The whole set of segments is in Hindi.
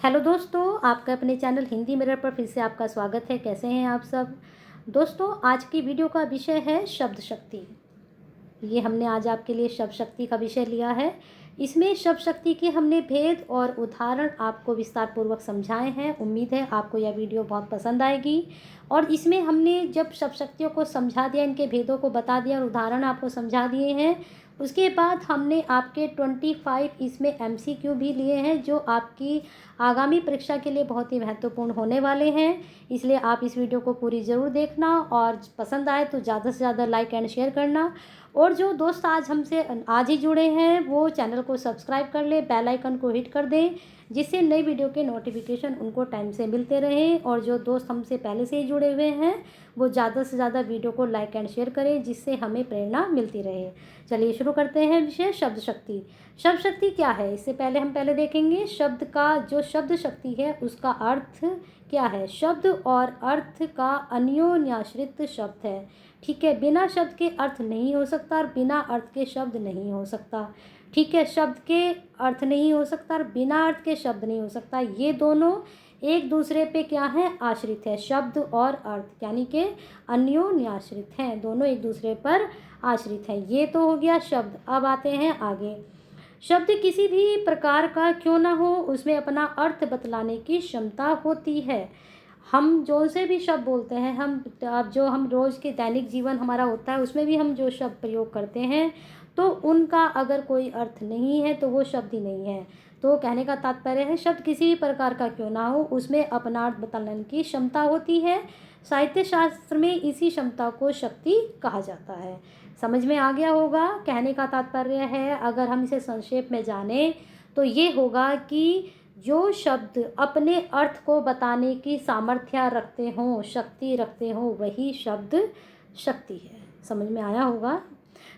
हेलो दोस्तों, आपका अपने चैनल हिंदी मिरर पर फिर से आपका स्वागत है। कैसे हैं आप सब दोस्तों? आज की वीडियो का विषय है शब्द शक्ति। ये हमने आज आपके लिए शब्द शक्ति का विषय लिया है। इसमें शब्द शक्ति के हमने भेद और उदाहरण आपको विस्तार पूर्वक समझाए हैं। उम्मीद है आपको यह वीडियो बहुत पसंद आएगी। और इसमें हमने जब शब्द शक्तियों को समझा दिया, इनके भेदों को बता दिया और उदाहरण आपको समझा दिए हैं, उसके बाद हमने आपके 25 इसमें MCQ भी लिए हैं जो आपकी आगामी परीक्षा के लिए बहुत ही महत्वपूर्ण होने वाले हैं। इसलिए आप इस वीडियो को पूरी ज़रूर देखना और पसंद आए तो ज़्यादा से ज़्यादा लाइक एंड शेयर करना। और जो दोस्त आज ही जुड़े हैं वो चैनल को सब्सक्राइब कर ले, बेल आइकन को हिट कर दें, जिससे नई वीडियो के नोटिफिकेशन उनको टाइम से मिलते रहें। और जो दोस्त हमसे पहले से ही जुड़े हुए हैं वो ज़्यादा से ज़्यादा वीडियो को लाइक एंड शेयर करें, जिससे हमें प्रेरणा मिलती रहे। चलिए शुरू करते हैं विषय शब्द शक्ति। शब्द शक्ति क्या है, इससे पहले हम देखेंगे शब्द का जो शब्द शक्ति है उसका अर्थ क्या है। शब्द और अर्थ का अन्योन्याश्रित शब्द है। ठीक है, बिना शब्द के अर्थ नहीं हो सकता और बिना अर्थ के शब्द नहीं हो सकता। ठीक है, शब्द के अर्थ नहीं हो सकता और बिना अर्थ के शब्द नहीं हो सकता। ये दोनों एक दूसरे पे क्या है, आश्रित है। शब्द और अर्थ यानी कि अन्योन्याश्रित हैं, दोनों एक दूसरे पर आश्रित हैं। ये तो हो गया शब्द। अब आते हैं आगे। शब्द किसी भी प्रकार का क्यों ना हो, उसमें अपना अर्थ बतलाने की क्षमता होती है। हम जो से भी शब्द बोलते हैं, हम रोज़ के दैनिक जीवन हमारा होता है, उसमें भी हम जो शब्द प्रयोग करते हैं तो उनका अगर कोई अर्थ नहीं है तो वो शब्द ही नहीं है। तो कहने का तात्पर्य है शब्द किसी भी प्रकार का क्यों ना हो, उसमें अपना अर्थ बतलाने की क्षमता होती है। साहित्य शास्त्र में इसी क्षमता को शक्ति कहा जाता है। समझ में आ गया होगा। कहने का तात्पर्य है, अगर हम इसे संक्षेप में जानें तो ये होगा कि जो शब्द अपने अर्थ को बताने की सामर्थ्य रखते हों, शक्ति रखते हों, वही शब्द शक्ति है। समझ में आया होगा।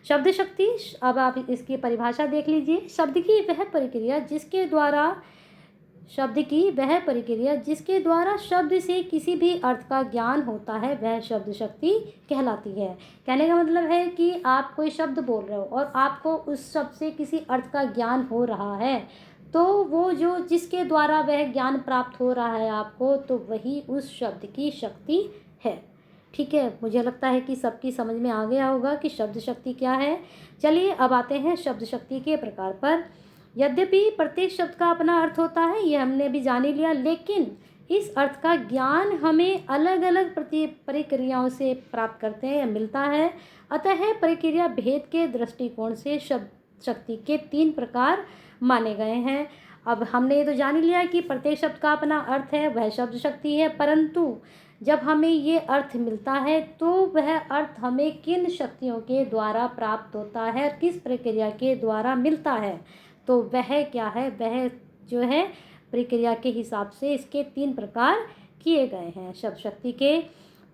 शब्द शक्ति, अब आप इसकी परिभाषा देख लीजिए। शब्द की वह प्रक्रिया जिसके द्वारा शब्द से किसी भी अर्थ का ज्ञान होता है, वह शब्द शक्ति कहलाती है। कहने का मतलब है कि आप कोई शब्द बोल रहे हो और आपको उस शब्द से किसी अर्थ का ज्ञान हो रहा है, तो वो जो जिसके द्वारा वह ज्ञान प्राप्त हो रहा है आपको, तो वही उस शब्द की शक्ति है। ठीक है, मुझे लगता है कि सबकी समझ में आ गया होगा कि शब्द शक्ति क्या है। चलिए अब आते हैं शब्द शक्ति के प्रकार पर। यद्यपि प्रत्येक शब्द का अपना अर्थ होता है, ये हमने भी जान ही लिया, लेकिन इस अर्थ का ज्ञान हमें अलग अलग प्रक्रियाओं से प्राप्त करते हैं या मिलता है। अतः प्रक्रिया भेद के दृष्टिकोण से शब्द शक्ति के 3 प्रकार माने गए हैं। अब हमने ये तो जान ही लिया कि प्रत्येक शब्द का अपना अर्थ है, वह शब्द शक्ति है, परंतु जब हमें ये अर्थ मिलता है तो वह अर्थ हमें किन शक्तियों के द्वारा प्राप्त होता है, किस प्रक्रिया के द्वारा मिलता है, तो वह क्या है, वह जो है प्रक्रिया के हिसाब से इसके 3 प्रकार किए गए हैं शब्द शक्ति के।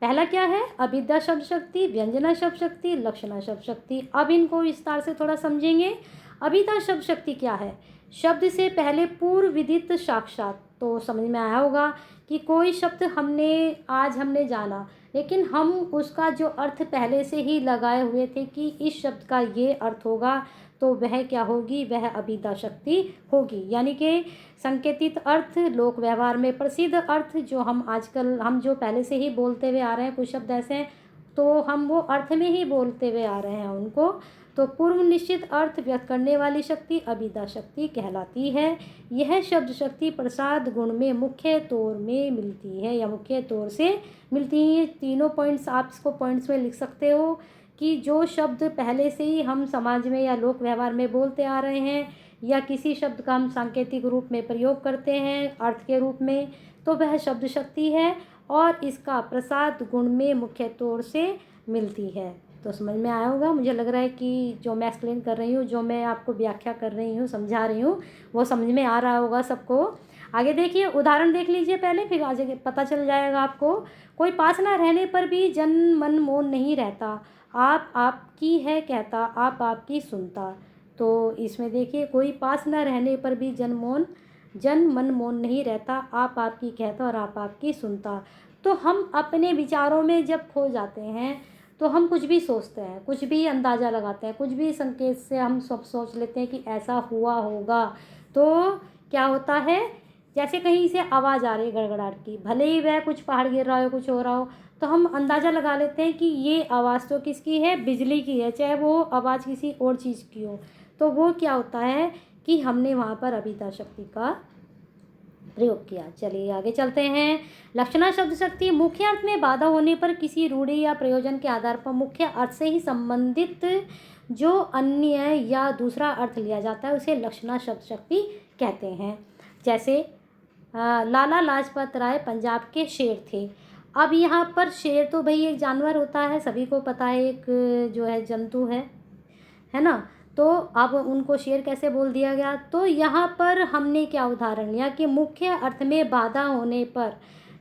पहला क्या है, अभिधा शब्द शक्ति, व्यंजना शब्द शक्ति, लक्षणा शब्द शक्ति। अब इनको विस्तार से थोड़ा समझेंगे। अभिधा शब्द शक्ति क्या है, शब्द से पहले पूर्व विदित साक्षात। तो समझ में आया होगा कि कोई शब्द हमने जाना, लेकिन हम उसका जो अर्थ पहले से ही लगाए हुए थे कि इस शब्द का ये अर्थ होगा, तो वह क्या होगी, वह अभिधा शक्ति होगी। यानी कि संकेतित अर्थ, लोक व्यवहार में प्रसिद्ध अर्थ, जो हम जो पहले से ही बोलते हुए आ रहे हैं, कुछ शब्द ऐसे हैं तो हम वो अर्थ में ही बोलते हुए आ रहे हैं उनको, तो पूर्व निश्चित अर्थ व्यक्त करने वाली शक्ति अभिधा शक्ति कहलाती है। यह शब्द शक्ति प्रसाद गुण में मुख्य तौर में मिलती है या मुख्य तौर से मिलती है। तीनों पॉइंट्स आप इसको पॉइंट्स में लिख सकते हो कि जो शब्द पहले से ही हम समाज में या लोक व्यवहार में बोलते आ रहे हैं, या किसी शब्द का हम सांकेतिक रूप में प्रयोग करते हैं अर्थ के रूप में, तो वह शब्द शक्ति है और इसका प्रसाद गुण में मुख्य तौर से मिलती है। तो समझ में आया होगा। मुझे लग रहा है कि जो मैं एक्सप्लेन कर रही हूँ, जो मैं आपको व्याख्या कर रही हूँ, समझा रही हूँ, वो समझ में आ रहा होगा सबको। आगे देखिए, उदाहरण देख लीजिए पहले, फिर आगे पता चल जाएगा आपको। कोई पास ना रहने पर भी जन मन मोन नहीं रहता, आप आपकी है कहता, आप आपकी सुनता। तो इसमें देखिए, कोई पास ना रहने पर भी जन मन मोन नहीं रहता, आप आपकी कहता और आप आपकी सुनता। तो हम अपने विचारों में जब खो जाते हैं तो हम कुछ भी सोचते हैं, कुछ भी अंदाज़ा लगाते हैं, कुछ भी संकेत से हम सब सोच लेते हैं कि ऐसा हुआ होगा। तो क्या होता है जैसे कहीं से आवाज़ आ रही है गड़गड़ाहट की, भले ही वह कुछ पहाड़ गिर रहा हो, कुछ हो रहा हो, तो हम अंदाज़ा लगा लेते हैं कि ये आवाज़ तो किसकी है, बिजली की है, चाहे वो आवाज़ किसी और चीज़ की हो। तो वो क्या होता है कि हमने वहाँ पर अभिधा शक्ति का प्रयोग किया। चलिए आगे चलते हैं। लक्षणा शब्द शक्ति मुख्य अर्थ में बाधा होने पर किसी रूढ़ि या प्रयोजन के आधार पर मुख्य अर्थ से ही संबंधित जो अन्य या दूसरा अर्थ लिया जाता है उसे लक्षणा शब्द शक्ति कहते हैं। जैसे लाला लाजपत राय पंजाब के शेर थे। अब यहाँ पर शेर तो भाई एक जानवर होता है, सभी को पता है, एक जो है जंतु है ना। तो अब उनको शेर कैसे बोल दिया गया, तो यहाँ पर हमने क्या उदाहरण लिया कि मुख्य अर्थ में बाधा होने पर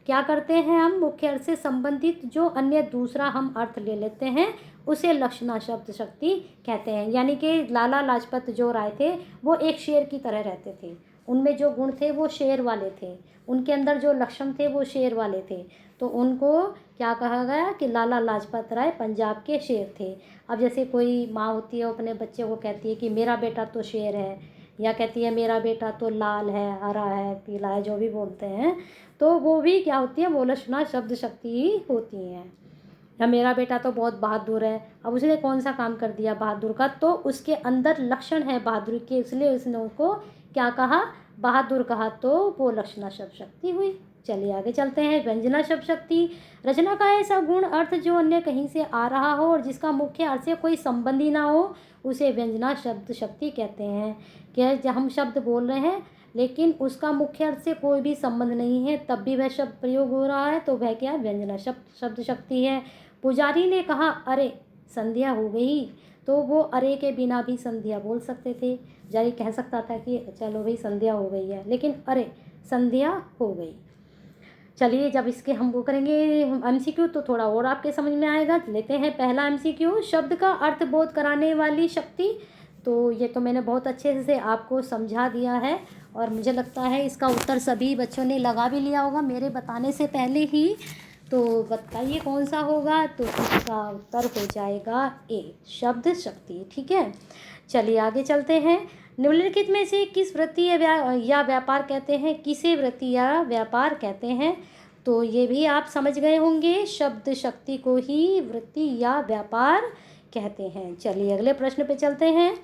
क्या करते हैं हम, मुख्य अर्थ से संबंधित जो अन्य दूसरा हम अर्थ ले लेते हैं उसे लक्षणा शब्द शक्ति कहते हैं। यानी कि लाला लाजपत जो राय थे वो एक शेर की तरह रहते थे, उनमें जो गुण थे वो शेर वाले थे, उनके अंदर जो लक्षण थे वो शेर वाले थे, तो उनको क्या कहा गया कि लाला लाजपत राय पंजाब के शेर थे। अब जैसे कोई माँ होती है, अपने बच्चे को कहती है कि मेरा बेटा तो शेर है, या कहती है मेरा बेटा तो लाल है, हरा है, पीला है, जो भी बोलते हैं, तो वो भी क्या होती है, वो लक्षणा शब्द शक्ति ही होती हैं। या मेरा बेटा तो बहुत बहादुर है, अब उसने कौन सा काम कर दिया बहादुर का, तो उसके अंदर लक्षण है बहादुर के, इसलिए उसने उसको क्या कहा, बहादुर कहा, तो वो लक्षणा शब्द शक्ति हुई। चलिए आगे चलते हैं। व्यंजना शब्द शक्ति रचना का ऐसा गुण अर्थ जो अन्य कहीं से आ रहा हो और जिसका मुख्य अर्थ से कोई संबंध ही ना हो उसे व्यंजना शब्द शक्ति कहते हैं। क्या जब हम शब्द बोल रहे हैं लेकिन उसका मुख्य अर्थ से कोई भी संबंध नहीं है तब भी वह शब्द प्रयोग हो रहा है, तो वह क्या व्यंजना शब्द शक्ति है। पुजारी ने कहा अरे संध्या हो गई, तो वो अरे के बिना भी संध्या बोल सकते थे। पुजारी कह सकता था कि चलो भाई संध्या हो गई है, लेकिन अरे संध्या हो गई। चलिए जब इसके हम वो करेंगे एमसीक्यू तो थोड़ा और आपके समझ में आएगा। लेते हैं पहला एमसीक्यू, शब्द का अर्थ बोध कराने वाली शक्ति। तो ये तो मैंने बहुत अच्छे से आपको समझा दिया है और मुझे लगता है इसका उत्तर सभी बच्चों ने लगा भी लिया होगा मेरे बताने से पहले ही। तो बताइए कौन सा होगा, तो इसका उत्तर हो जाएगा ए, शब्द शक्ति। ठीक है, चलिए आगे चलते हैं। निम्नलिखित में से किस वृत्ति या व्यापार कहते हैं, किसे वृत्ति या व्यापार कहते हैं, तो ये भी आप समझ गए होंगे, शब्द शक्ति को ही वृत्ति या व्यापार कहते हैं। चलिए अगले प्रश्न पे चलते हैं।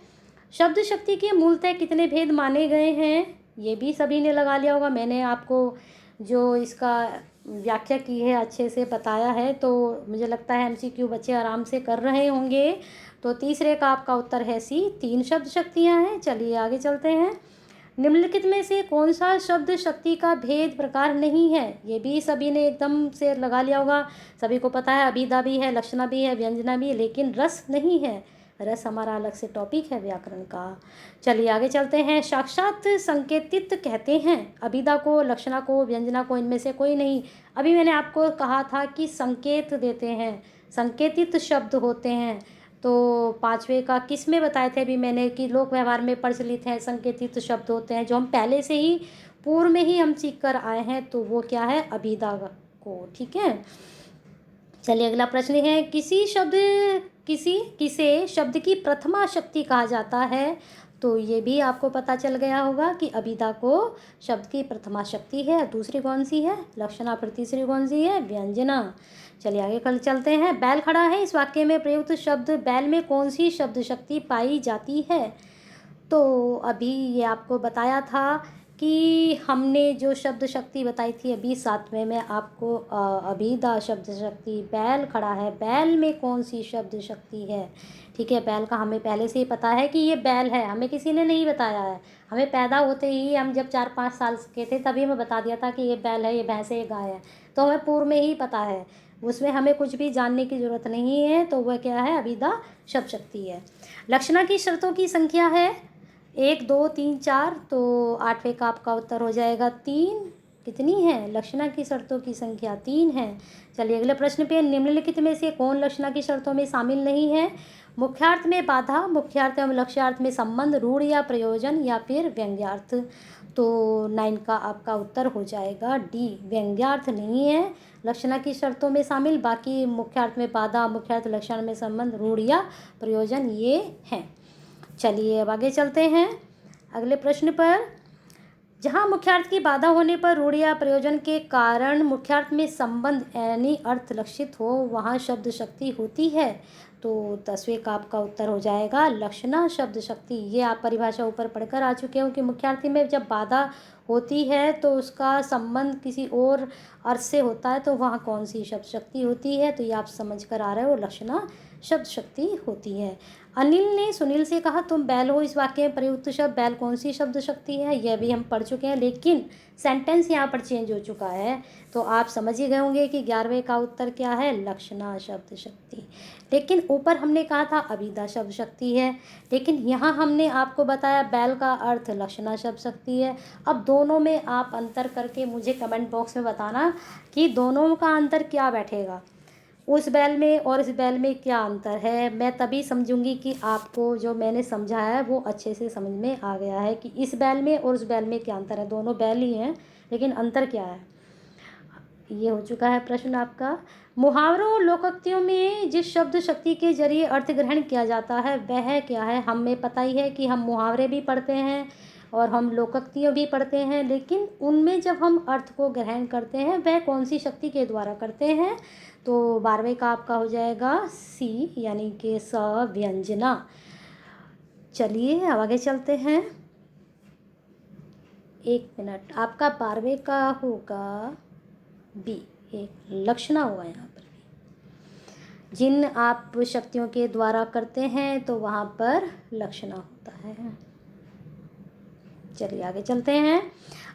शब्द शक्ति के मूलतः कितने भेद माने गए हैं, ये भी सभी ने लगा लिया होगा, मैंने आपको जो इसका व्याख्या की है अच्छे से बताया है, तो मुझे लगता है एमसीक्यू बच्चे आराम से कर रहे होंगे। तो तीसरे का आपका उत्तर है सी, 3 शब्द शक्तियाँ हैं। चलिए आगे चलते हैं। निम्नलिखित में से कौन सा शब्द शक्ति का भेद प्रकार नहीं है, ये भी सभी ने एकदम से लगा लिया होगा, सभी को पता है अभिधा भी है, लक्षणा भी है, व्यंजना भी है, लेकिन रस नहीं है। रस हमारा अलग से टॉपिक है व्याकरण का। चलिए आगे चलते हैं। साक्षात संकेतित कहते हैं अभिधा को, लक्षणा को, व्यंजना को, इनमें से कोई नहीं। अभी मैंने आपको कहा था कि संकेत देते हैं, संकेतित शब्द होते हैं। तो 5वें का किस में बताए थे अभी मैंने कि लोक व्यवहार में प्रचलित है, संकेतित शब्द होते हैं जो हम पहले से ही पूर्व में ही हम सीख कर आए हैं, तो वो क्या है, अभिधा को। ठीक है, चलिए अगला प्रश्न है, किसे शब्द की प्रथमा शक्ति कहा जाता है, तो ये भी आपको पता चल गया होगा कि अभिधा को शब्द की प्रथमा शक्ति है। दूसरी कौन सी है, लक्षणा, फिर तीसरी कौन सी है, व्यंजना। चलिए आगे कल चलते हैं। बैल खड़ा है, इस वाक्य में प्रयुक्त शब्द बैल में कौन सी शब्द शक्ति पाई जाती है, तो अभी ये आपको बताया था कि हमने जो शब्द शक्ति बताई थी अभी 7वें में आपको, अभिधा शब्द शक्ति, बैल खड़ा है, बैल में कौन सी शब्द शक्ति है। ठीक है, बैल का हमें पहले से ही पता है कि ये बैल है, हमें किसी ने नहीं बताया है, हमें पैदा होते ही हम जब 4-5 साल के थे तभी हमें बता दिया था कि ये बैल है, ये भैंस है, ये गाय है, तो हमें पूर्व में ही पता है, उसमें हमें कुछ भी जानने की ज़रूरत नहीं है, तो वह क्या है, अभिधा शब्द शक्ति है। लक्षणा की शर्तों की संख्या है 1, 2, 3, 4, तो 8वें का आपका उत्तर हो जाएगा 3। कितनी है, लक्षणा की शर्तों की संख्या 3 है। चलिए अगले प्रश्न पे, निम्नलिखित में से कौन लक्षणा की शर्तों में शामिल नहीं है, मुख्यार्थ में बाधा, मुख्यार्थ एवं लक्ष्यार्थ में संबंध, रूढ़ या प्रयोजन, या फिर व्यंग्यार्थ। तो 9 का आपका उत्तर हो जाएगा डी, व्यंग्यार्थ नहीं है लक्षणा की शर्तों में शामिल, बाकी मुख्यार्थ में बाधा, मुख्यार्थ लक्षण में संबंध, रूढ़ या प्रयोजन ये हैं। चलिए अब आगे चलते हैं अगले प्रश्न पर। जहाँ मुख्यार्थ की बाधा होने पर रूढ़ या प्रयोजन के कारण मुख्यार्थ में संबंध यानी अर्थ लक्षित हो, वहाँ शब्द शक्ति होती है। तो 10वें का आपका उत्तर हो जाएगा लक्षणा शब्द शक्ति। ये आप परिभाषा ऊपर पढ़कर आ चुके हो कि मुख्यार्थी में जब बाधा होती है तो उसका संबंध किसी और अर्थ से होता है, तो वहाँ कौन सी शब्द शक्ति होती है, तो ये आप समझ कर आ रहे हो, लक्षणा शब्द शक्ति होती है। अनिल ने सुनील से कहा तुम बैल हो, इस वाक्य में प्रयुक्त शब्द बैल कौन सी शब्द शक्ति है, यह भी हम पढ़ चुके हैं, लेकिन सेंटेंस यहाँ पर चेंज हो चुका है, तो आप समझ ही गए होंगे कि 11वें का उत्तर क्या है, लक्षणा शब्द शक्ति। लेकिन ऊपर हमने कहा था अभिधा शब्द शक्ति है, लेकिन यहाँ हमने आपको बताया बैल का अर्थ लक्षणा शब्द शक्ति है। अब दोनों में आप अंतर करके मुझे कमेंट बॉक्स में बताना कि दोनों का अंतर क्या बैठेगा, उस बैल में और इस बैल में क्या अंतर है। मैं तभी समझूंगी कि आपको जो मैंने समझाया है वो अच्छे से समझ में आ गया है कि इस बैल में और उस बैल में क्या अंतर है। दोनों बैल ही हैं, लेकिन अंतर क्या है। ये हो चुका है प्रश्न आपका। मुहावरों और लोकोक्तियों में जिस शब्द शक्ति के जरिए अर्थ ग्रहण किया जाता है वह क्या है। हमें पता ही है कि हम मुहावरे भी पढ़ते हैं और हम लोकोक्तियाँ भी पढ़ते हैं, लेकिन उनमें जब हम अर्थ को ग्रहण करते हैं वह कौन सी शक्ति के द्वारा करते हैं। तो 12वें का आपका हो जाएगा सी, यानी कि सव्यंजना। चलिए अब आगे चलते हैं। 1 मिनट, आपका 12वें का होगा बी, एक लक्षणा होगा यहाँ पर। जिन आप शक्तियों के द्वारा करते हैं तो वहाँ पर लक्षणा होता है। चलिए आगे चलते हैं।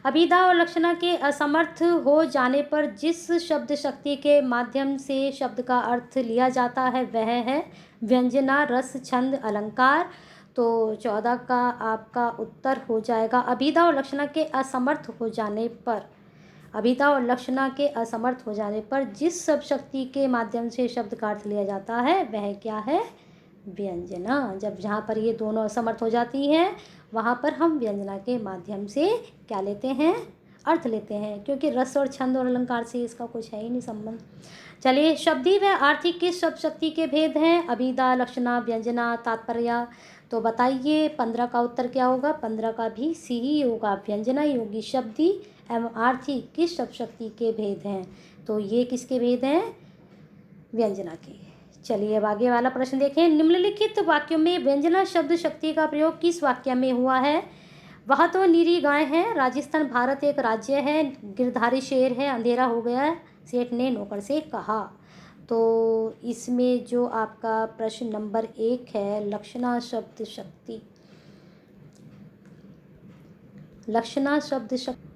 अभिधा और लक्षणा के असमर्थ हो जाने पर जिस शब्द शक्ति के माध्यम से शब्द का अर्थ लिया जाता है वह है व्यंजना, रस, छंद, अलंकार। तो 14 का आपका उत्तर हो जाएगा अभिधा और लक्षणा के असमर्थ हो जाने पर। अभिधा और लक्षणा के असमर्थ हो जाने पर जिस शब्द शक्ति के माध्यम से शब्द का अर्थ लिया जाता है वह क्या है, व्यंजना। जब जहाँ पर ये दोनों असमर्थ हो जाती हैं वहाँ पर हम व्यंजना के माध्यम से क्या लेते हैं, अर्थ लेते हैं, क्योंकि रस और छंद और अलंकार से इसका कुछ है ही नहीं संबंध। चलिए, शब्दी व आर्थिक किस शब्द शक्ति के भेद हैं, अभिधा, लक्षणा, व्यंजना, तात्पर्य। तो बताइए 15 का उत्तर क्या होगा, 15 का भी सी ही होगा, व्यंजना ही होगी। शब्दी एवं आर्थिक किस शब्द शक्ति के भेद हैं, तो ये किसके भेद हैं, व्यंजना के। चलिए अब आगे वाला प्रश्न देखें। निम्नलिखित वाक्यों में व्यंजना शब्द शक्ति का प्रयोग किस वाक्य में हुआ है। वह तो नीरी गाय है, राजस्थान भारत एक राज्य है, गिरधारी शेर है, अंधेरा हो गया, सेठ ने नौकर से कहा। तो इसमें जो आपका प्रश्न नंबर 1 है, लक्षणा शब्द शक्ति, लक्षणा शब्द शक्ति।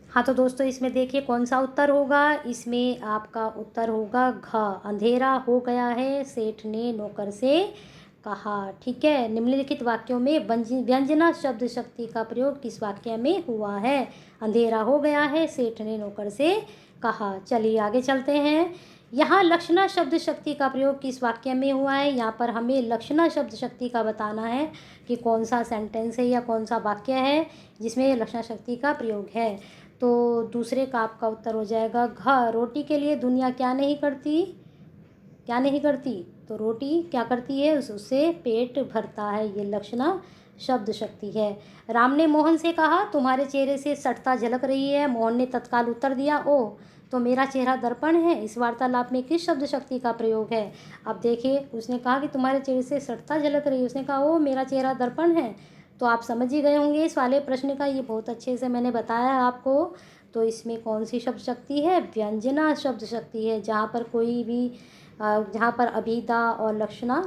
हाँ तो दोस्तों इसमें देखिए कौन सा उत्तर होगा, इसमें आपका उत्तर होगा घ, अंधेरा हो गया है, सेठ ने नौकर से कहा। ठीक है, निम्नलिखित वाक्यों में व्यंजना शब्द शक्ति का प्रयोग किस वाक्य में हुआ है, अंधेरा हो गया है, सेठ ने नौकर से कहा। चलिए आगे चलते हैं। यहाँ लक्षणा शब्द शक्ति का प्रयोग किस वाक्य में हुआ है, यहाँ पर हमें लक्षणा शब्द शक्ति का बताना है कि कौन सा सेंटेंस है या कौन सा वाक्य है जिसमें लक्षणा शक्ति का प्रयोग है। तो दूसरे का आपका उत्तर हो जाएगा घ, रोटी के लिए दुनिया क्या नहीं करती, क्या नहीं करती, तो रोटी क्या करती है, उससे पेट भरता है, ये लक्षणा शब्द शक्ति है। राम ने मोहन से कहा तुम्हारे चेहरे से सटता झलक रही है, मोहन ने तत्काल उत्तर दिया ओ तो मेरा चेहरा दर्पण है। इस वार्तालाप में किस शब्द शक्ति का प्रयोग है। अब देखिए उसने कहा कि तुम्हारे चेहरे से सटता झलक रही है, उसने कहा ओ मेरा चेहरा दर्पण है, तो आप समझ ही गए होंगे इस वाले प्रश्न का, ये बहुत अच्छे से मैंने बताया आपको। तो इसमें कौन सी शब्द शक्ति है, व्यंजना शब्द शक्ति है। जहाँ पर कोई भी जहाँ पर अभिधा और लक्षणा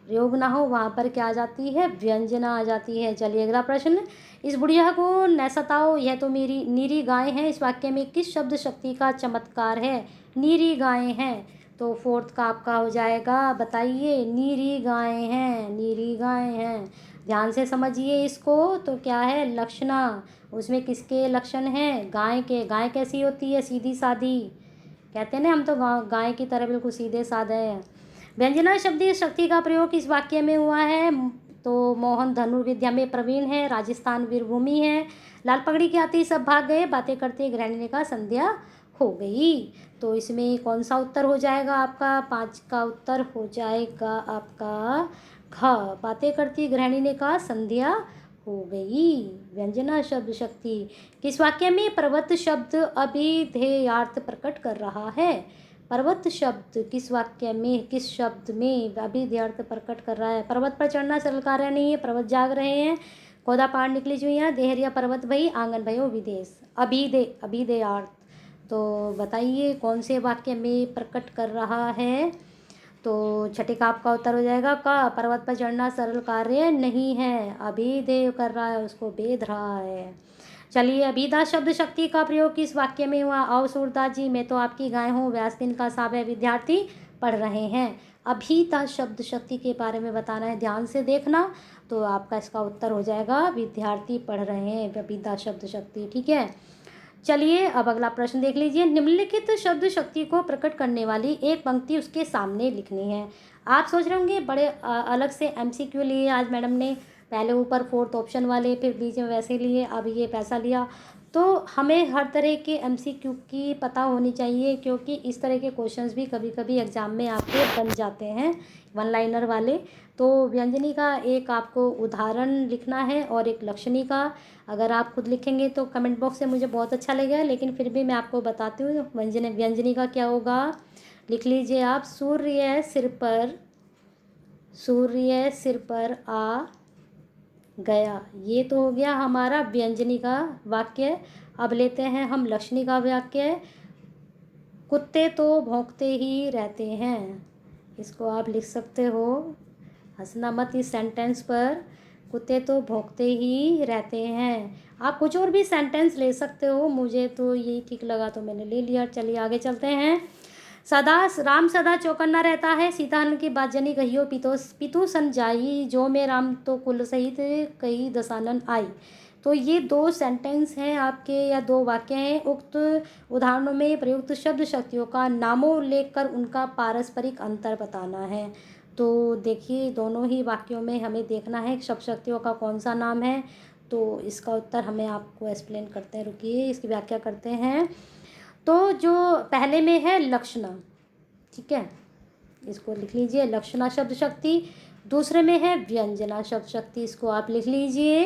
प्रयोग ना हो वहाँ पर क्या आ जाती है, व्यंजना आ जाती है। चलिए अगला प्रश्न, इस बुढ़िया को न सताओ यह तो मेरी नीरी गाय है, इस वाक्य में किस शब्द शक्ति का चमत्कार है, नीरी गाय हैं। तो 4th का आपका हो जाएगा, बताइए, नीरी गाय हैं, नीरी गाय हैं, ध्यान से समझिए इसको। तो क्या है, लक्षणा, उसमें किसके लक्षण हैं, गाय के। गाय कैसी होती है, सीधी सादी, कहते हैं ना हम तो गाय की तरह बिल्कुल सीधे साधे हैं। व्यंजना शब्द शक्ति का प्रयोग इस वाक्य में हुआ है, तो मोहन धनुर्विद्या में प्रवीण है, राजस्थान वीरभूमि है, लाल पगड़ी के आते ही सब भाग गए, बातें करते गृहिणी का संध्या हो गई। तो इसमें कौन सा उत्तर हो जाएगा आपका, 5 का उत्तर हो जाएगा आपका घ, बातें करती गृहिणी ने कहा संध्या हो गई। व्यंजना शब्द शक्ति किस वाक्य में पर्वत शब्द अभिधेयार्थ प्रकट कर रहा है? पर्वत शब्द किस वाक्य में, किस शब्द में अभिधेयार्थ प्रकट कर रहा है? पर्वत पर चढ़ना सरल कार्य नहीं है, पर्वत जाग रहे हैं, खोदा पहाड़ निकली जुइयाँ, देहरिया पर्वत भई, आंगन भयो विदेश। अभिधेयार्थ तो बताइए कौन से वाक्य में प्रकट कर रहा है? तो छठे का आपका उत्तर हो जाएगा का। पर्वत पर चढ़ना सरल कार्य नहीं है, अभिधेय कर रहा है, उसको बेध रहा है। चलिए, अभिधा शब्द शक्ति का प्रयोग किस वाक्य में हुआ? आओ सूरदास जी, मैं तो आपकी गाय हूँ, व्यास दिन का सावय विद्यार्थी पढ़ रहे हैं। अभिधा शब्द शक्ति के बारे में बताना है, ध्यान से देखना। तो आपका इसका उत्तर हो जाएगा विद्यार्थी पढ़ रहे हैं, अभिधा शब्द शक्ति। ठीक है, चलिए अब अगला प्रश्न देख लीजिए। निम्नलिखित शब्द शक्ति को प्रकट करने वाली एक पंक्ति उसके सामने लिखनी है। आप सोच रहे होंगे बड़े अलग से एमसीक्यू लिए आज मैडम ने, पहले ऊपर 4th ऑप्शन वाले, फिर बीच में वैसे लिए, अब ये पैसा लिया। तो हमें हर तरह के एमसीक्यू की पता होनी चाहिए, क्योंकि इस तरह के क्वेश्चंस भी कभी कभी एग्जाम में आपके बन जाते हैं, वन लाइनर वाले। तो व्यंजनी का एक आपको उदाहरण लिखना है और एक लक्षणी का। अगर आप खुद लिखेंगे तो कमेंट बॉक्स से मुझे बहुत अच्छा लगेगा, लेकिन फिर भी मैं आपको बताती हूँ व्यंजनी का क्या होगा। लिख लीजिए आप, सूर्य सिर पर आ गया। ये तो हो गया हमारा व्यंजनी का वाक्य। अब लेते हैं हम लक्षणी का वाक्य। कुत्ते तो भौंकते ही रहते हैं। इसको आप लिख सकते हो, हंसना मत इस सेंटेंस पर। कुत्ते तो भौंकते ही रहते हैं। आप कुछ और भी सेंटेंस ले सकते हो, मुझे तो यही ठीक लगा तो मैंने ले लिया। चलिए आगे चलते हैं। राम सदा चौकन्ना रहता है, सीता हन की बात जनी कहियो पितु सन जाई, जो में राम तो कुल सहित कई दसानन आई। तो ये 2 सेंटेंस हैं आपके, या 2 वाक्य हैं। उक्त उदाहरणों में प्रयुक्त शब्द शक्तियों का नामों उल्लेख कर उनका पारस्परिक अंतर बताना है। तो देखिए, दोनों ही वाक्यों में हमें देखना है शब्द शक्तियों का कौन सा नाम है। तो इसका उत्तर हमें आपको एक्सप्लेन करते हैं, रुकिए इसकी व्याख्या करते हैं। तो जो पहले में है लक्षणा, ठीक है, इसको लिख लीजिए लक्षणा शब्द शक्ति। दूसरे में है व्यंजना शब्द शक्ति, इसको आप लिख लीजिए।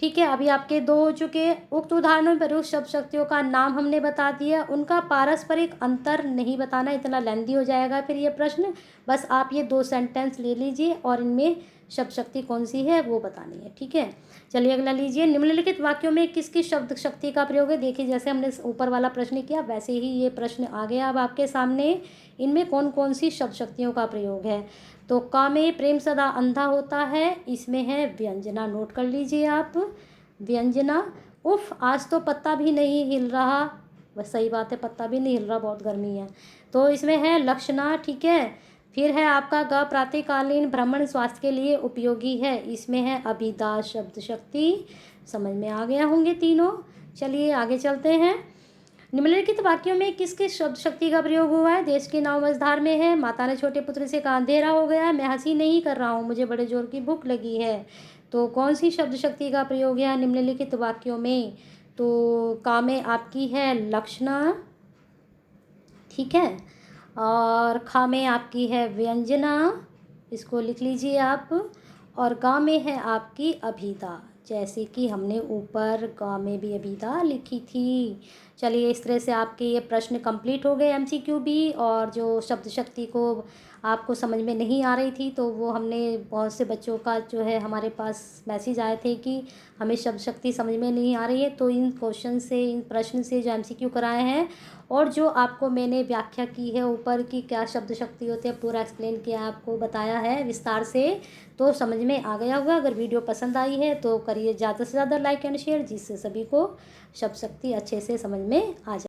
ठीक है, अभी आपके 2 हो चुके। उक्त उदाहरणों में प्रयुक्त शब्द शक्तियों का नाम हमने बता दिया, उनका पारस्परिक अंतर नहीं बताना, इतना लेंदी हो जाएगा फिर ये प्रश्न। बस आप ये 2 सेंटेंस ले लीजिए और इनमें शब्द शक्ति कौन सी है वो बतानी है। ठीक है, चलिए अगला लीजिए। निम्नलिखित वाक्यों में किसकी शब्द शक्ति का प्रयोग है? देखिए, जैसे हमने ऊपर वाला प्रश्न किया वैसे ही ये प्रश्न आ गया अब आपके सामने। इनमें कौन कौन सी शब्द शक्तियों का प्रयोग है? तो का में प्रेम सदा अंधा होता है, इसमें है व्यंजना, नोट कर लीजिए आप, व्यंजना। उफ, आज तो पत्ता भी नहीं हिल रहा, बस सही बात है, पत्ता भी नहीं हिल रहा, बहुत गर्मी है। तो इसमें है लक्षणा। ठीक है, फिर है आपका ग, प्रातःकालीन भ्रमण स्वास्थ्य के लिए उपयोगी है, इसमें है अभिधा शब्द शक्ति। समझ में आ गया होंगे तीनों। चलिए आगे चलते हैं। निम्नलिखित वाक्यों में किस किस शब्द शक्ति का प्रयोग हुआ है? देश की नाव मझधार में है, माता ने छोटे पुत्र से कहा अंधेरा हो गया है, मैं हंसी नहीं कर रहा हूँ, मुझे बड़े जोर की भूख लगी है। तो कौन सी शब्द शक्ति का प्रयोग है निम्नलिखित वाक्यों में? तो का में आपकी है लक्षणा, ठीक है, और खा में आपकी है व्यंजना, इसको लिख लीजिए आप, और गा में है आपकी अभिधा, जैसे कि हमने ऊपर गा में भी अभिधा लिखी थी। चलिए, इस तरह से आपके ये प्रश्न कंप्लीट हो गए एमसीक्यू भी। और जो शब्द शक्ति को आपको समझ में नहीं आ रही थी, तो वो हमने बहुत से बच्चों का जो है हमारे पास मैसेज आए थे कि हमें शब्द शक्ति समझ में नहीं आ रही है, तो इन क्वेश्चन से, इन प्रश्न से जो एमसीक्यू कराए हैं और जो आपको मैंने व्याख्या की है ऊपर की क्या शब्द शक्ति होती है, पूरा एक्सप्लेन किया, आपको बताया है विस्तार से, तो समझ में आ गया होगा। अगर वीडियो पसंद आई है तो करिए ज़्यादा से ज़्यादा लाइक एंड शेयर, जिससे सभी को शब्द शक्ति अच्छे से समझ में आ जाए।